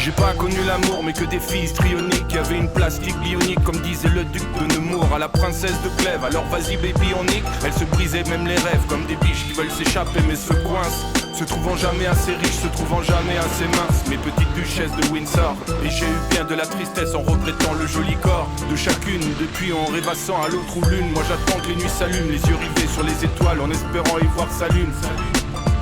J'ai pas connu l'amour mais que des filles histrioniques qui avaient une plastique bionique comme disait le duc de Nemours à la princesse de Clèves. Alors vas-y baby on nique. Elle se brisait même les rêves comme des biches qui veulent s'échapper mais se coincent. Se trouvant jamais assez riche, se trouvant jamais assez mince. Mes petites duchesses de Windsor. Et j'ai eu bien de la tristesse en regrettant le joli corps de chacune. Depuis en rêvassant à l'autre ou l'une. Moi j'attends que les nuits s'allument, les yeux rivés sur les étoiles en espérant y voir sa lune.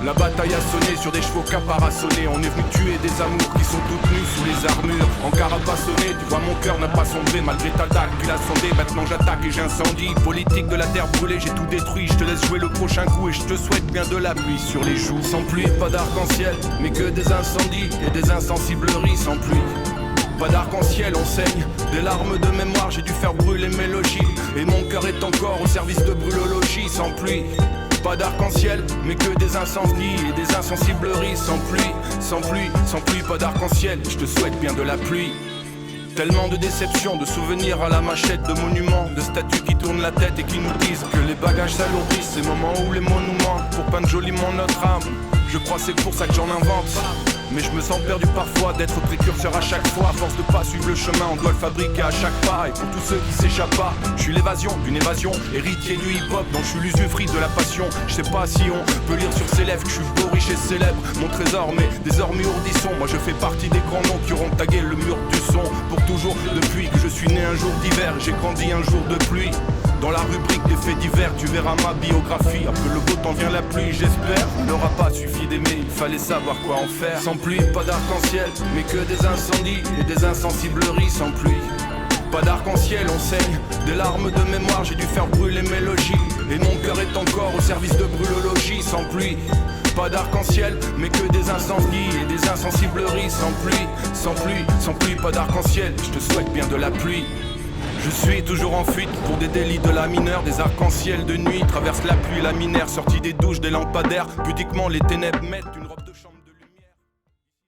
La bataille a sonné sur des chevaux caparaçonnés. On est venu tuer des amours qui sont toutes nues sous les armures. En carapassonné, tu vois mon cœur n'a pas sombré malgré ta dague. Puis la sondée, maintenant j'attaque et j'incendie. Politique de la terre brûlée, j'ai tout détruit. Je te laisse jouer le prochain coup et je te souhaite bien de la pluie sur les joues. Sans pluie, pas d'arc-en-ciel, mais que des incendies et des insensibleries sans pluie. Pas d'arc-en-ciel, on saigne des larmes de mémoire, j'ai dû faire brûler mes logis. Et mon cœur est encore au service de brûlologie sans pluie. Pas d'arc-en-ciel, mais que des incendies et des insensibleries sans pluie, sans pluie, sans pluie, pas d'arc-en-ciel, je te souhaite bien de la pluie. Tellement de déceptions, de souvenirs à la machette, de monuments, de statues qui tournent la tête et qui nous disent que les bagages s'alourdissent, ces moments où les mots nous manquent pour peindre joliment notre âme. Je crois c'est pour ça que j'en invente. Mais je me sens perdu parfois d'être précurseur à chaque fois. À force de pas suivre le chemin, on doit le fabriquer à chaque pas. Et pour tous ceux qui s'échappent pas, je suis l'évasion d'une évasion. Héritier du hip-hop dont je suis l'usufruit de la passion. Je sais pas si on peut lire sur ses lèvres que je suis beau, riche et célèbre. Mon trésor mais désormais ourdisson. Moi je fais partie des grands noms qui auront tagué le mur du son. Pour toujours depuis que je suis né un jour d'hiver, j'ai grandi un jour de pluie. Dans la rubrique des faits divers, tu verras ma biographie. Après le beau temps vient la pluie, j'espère. Il n'aura pas suffi d'aimer, il fallait savoir quoi en faire. Sans pluie, pas d'arc-en-ciel, mais que des incendies et des insensibleries sans pluie. Pas d'arc-en-ciel, on saigne des larmes de mémoire, j'ai dû faire brûler mes logis. Et mon cœur est encore au service de brûlologie sans pluie. Pas d'arc-en-ciel, mais que des incendies et des insensibleries sans pluie. Sans pluie, sans pluie, pas d'arc-en-ciel, je te souhaite bien de la pluie. Je suis toujours en fuite pour des délits de la mineure. Des arcs-en-ciel de nuit traversent la pluie laminaire. Sortis des douches, des lampadaires, pudiquement les ténèbres mettent